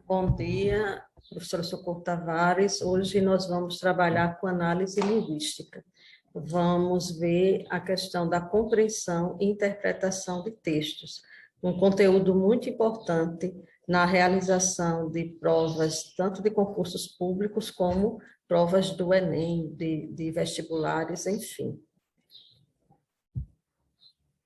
Bom dia, professora Socorro Tavares. Hoje nós vamos trabalhar com análise linguística. Vamos ver a questão da compreensão e interpretação de textos, um conteúdo muito importante na realização de provas, tanto de concursos públicos como provas do Enem, de vestibulares, enfim.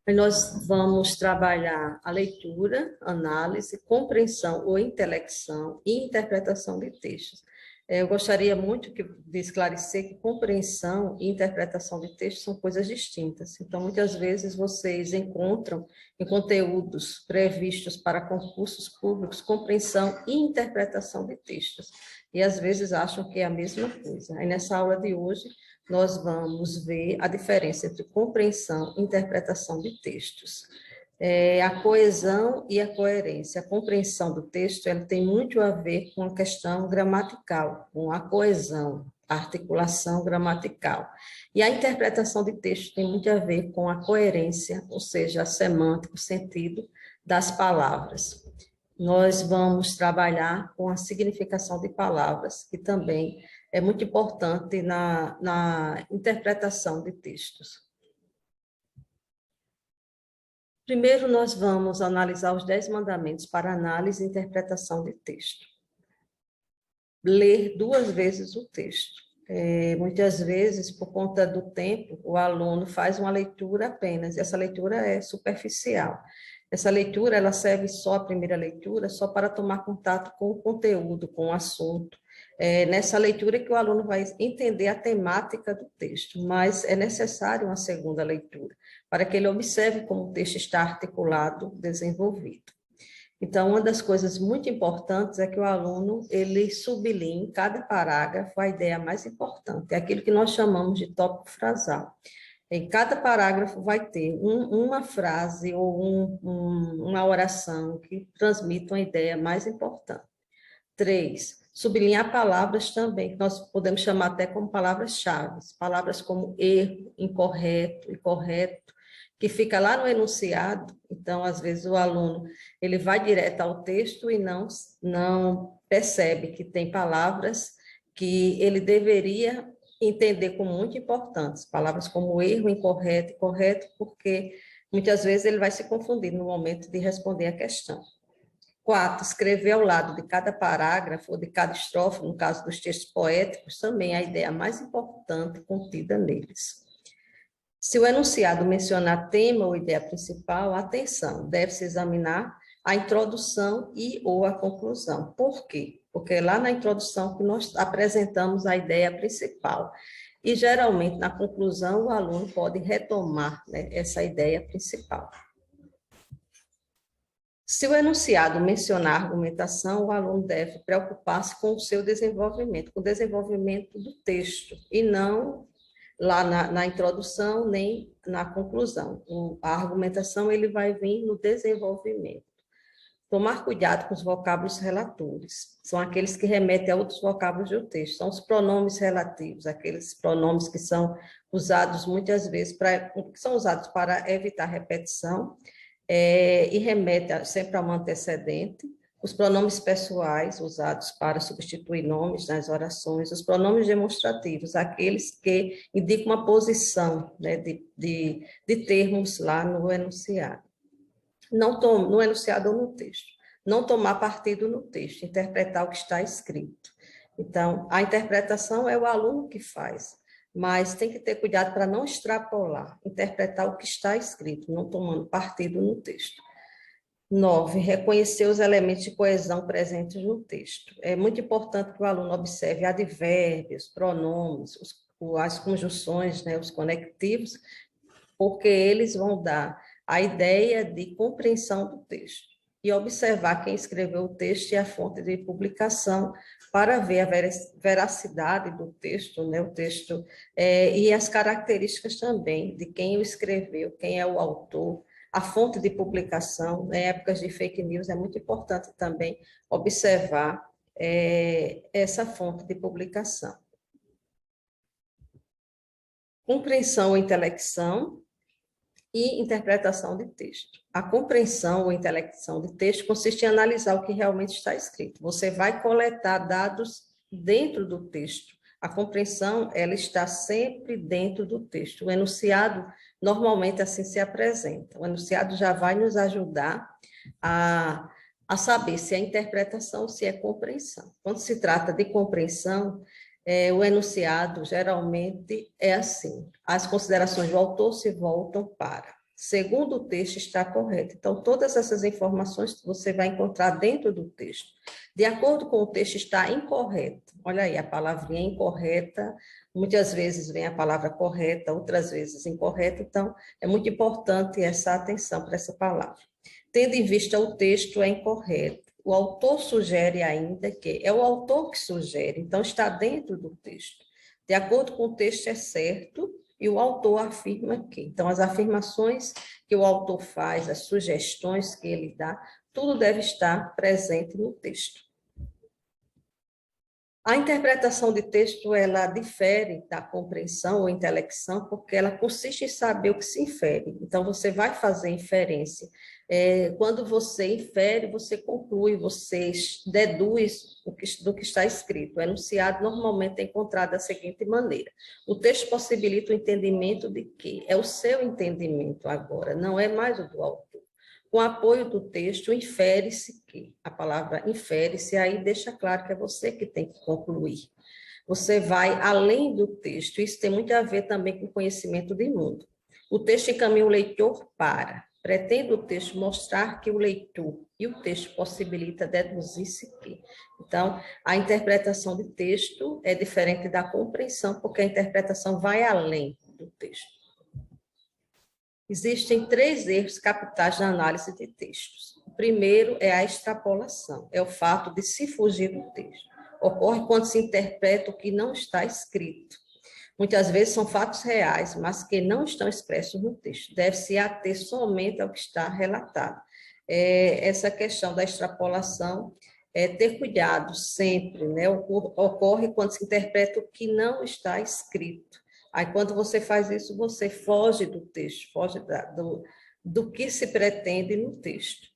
Nós vamos trabalhar a leitura, análise, compreensão ou intelecção e interpretação de textos. Eu gostaria muito de esclarecer que compreensão e interpretação de textos são coisas distintas. Então, muitas vezes vocês encontram em conteúdos previstos para concursos públicos compreensão e interpretação de textos. E às vezes acham que é a mesma coisa. Aí nessa aula de hoje nós vamos ver a diferença entre compreensão e interpretação de textos. A coesão e a coerência. A compreensão do texto ela tem muito a ver com a questão gramatical, com a coesão, a articulação gramatical. E a interpretação de texto tem muito a ver com a coerência, ou seja, a semântica, o sentido das palavras. Nós vamos trabalhar com a significação de palavras, que também é muito importante na interpretação de textos. Primeiro, nós vamos analisar os 10 mandamentos para análise e interpretação de texto. Ler 2 vezes o texto. Muitas vezes, por conta do tempo, o aluno faz uma leitura apenas, e essa leitura é superficial. Essa leitura, ela serve só, a primeira leitura, só para tomar contato com o conteúdo, com o assunto. Nessa leitura que o aluno vai entender a temática do texto, mas é necessário uma segunda leitura, para que ele observe como o texto está articulado, desenvolvido. Então, uma das coisas muito importantes é que o aluno, ele sublinhe em cada parágrafo a ideia mais importante, é aquilo que nós chamamos de tópico frasal. Em cada parágrafo vai ter uma frase ou uma oração que transmita uma ideia mais importante. 3, sublinhar palavras também, que nós podemos chamar até como palavras-chave, palavras como erro, incorreto e correto, que fica lá no enunciado. Então, às vezes, o aluno ele vai direto ao texto e não percebe que tem palavras que ele deveria entender como muito importantes, palavras como erro, incorreto e correto, porque muitas vezes ele vai se confundir no momento de responder a questão. 4, escrever ao lado de cada parágrafo ou de cada estrofe, no caso dos textos poéticos, também a ideia mais importante contida neles. Se o enunciado mencionar tema ou ideia principal, atenção, deve-se examinar a introdução e ou a conclusão. Por quê? Porque é lá na introdução que nós apresentamos a ideia principal. E, geralmente, na conclusão, o aluno pode retomar, né, essa ideia principal. Se o enunciado mencionar argumentação, o aluno deve preocupar-se com o seu desenvolvimento, com o desenvolvimento do texto, e não lá na introdução, nem na conclusão. A argumentação ele vai vir no desenvolvimento. Tomar cuidado com os vocábulos relatores. São aqueles que remetem a outros vocábulos do texto. São os pronomes relativos, aqueles pronomes que são usados muitas vezes, que são usados para evitar repetição, e remete sempre a um antecedente. Os pronomes pessoais, usados para substituir nomes nas orações. Os pronomes demonstrativos, aqueles que indicam uma posição, né, de termos lá no enunciado. No enunciado ou no texto. Não tomar partido no texto, interpretar o que está escrito. Então, a interpretação é o aluno que faz, mas tem que ter cuidado para não extrapolar, interpretar o que está escrito, não tomando partido no texto. 9, reconhecer os elementos de coesão presentes no texto. É muito importante que o aluno observe advérbios, pronomes, as conjunções, né, os conectivos, porque eles vão dar a ideia de compreensão do texto. E observar quem escreveu o texto e a fonte de publicação para ver a veracidade do texto, né, o texto, e as características também de quem o escreveu, quem é o autor, a fonte de publicação. Em épocas de fake news é muito importante também observar essa fonte de publicação. Compreensão ou intelecção. e interpretação de texto. A compreensão ou intelecção de texto consiste em analisar o que realmente está escrito. Você vai coletar dados dentro do texto. A compreensão, ela está sempre dentro do texto. O enunciado, normalmente, assim se apresenta. O enunciado já vai nos ajudar a saber se é interpretação ou se é compreensão. Quando se trata de compreensão, o enunciado geralmente é assim: as considerações do autor se voltam para, segundo o texto está correto. Então, todas essas informações você vai encontrar dentro do texto. De acordo com o texto, está incorreto. Olha aí, a palavrinha incorreta, muitas vezes vem a palavra correta, outras vezes incorreta, então é muito importante essa atenção para essa palavra. Tendo em vista o texto, é incorreto. O autor sugere ainda que é o autor que sugere, então está dentro do texto. De acordo com o texto, é certo, e o autor afirma que. Então, as afirmações que o autor faz, as sugestões que ele dá, tudo deve estar presente no texto. A interpretação de texto, ela difere da compreensão ou intelecção, porque ela consiste em saber o que se infere. Então, você vai fazer inferência. Quando você infere, você conclui, você deduz do que está escrito. O enunciado normalmente é encontrado da seguinte maneira: o texto possibilita o entendimento de que é o seu entendimento agora, não é mais o do autor. Com apoio do texto, infere-se que, a palavra infere-se, aí deixa claro que é você que tem que concluir. Você vai além do texto, isso tem muito a ver também com conhecimento de mundo. O texto encaminha o leitor para, pretende o texto mostrar que o leitor e o texto possibilita deduzir-se que. Então, a interpretação de texto é diferente da compreensão, porque a interpretação vai além do texto. Existem 3 erros capitais na análise de textos. O primeiro é a extrapolação, é o fato de se fugir do texto. Ocorre quando se interpreta o que não está escrito. Muitas vezes são fatos reais, mas que não estão expressos no texto. Deve-se ater somente ao que está relatado. Essa questão da extrapolação é ter cuidado sempre, né? Ocorre quando se interpreta o que não está escrito. Aí, quando você faz isso, você foge do texto, foge do que se pretende no texto.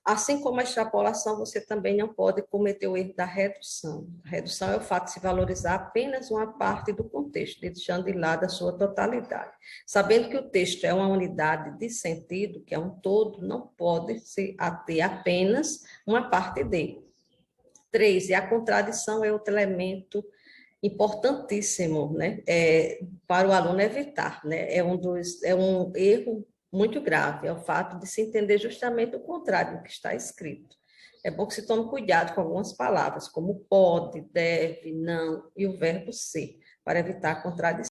Assim como a extrapolação, você também não pode cometer o erro da redução. A redução é o fato de se valorizar apenas uma parte do contexto, deixando de lado a sua totalidade. Sabendo que o texto é uma unidade de sentido, que é um todo, não pode se ater apenas uma parte dele. 3, e a contradição é outro elemento importantíssimo, né, para o aluno evitar, né, é um erro muito grave, é o fato de se entender justamente o contrário do que está escrito. É bom que se tome cuidado com algumas palavras, como pode, deve, não e o verbo ser, para evitar a contradição.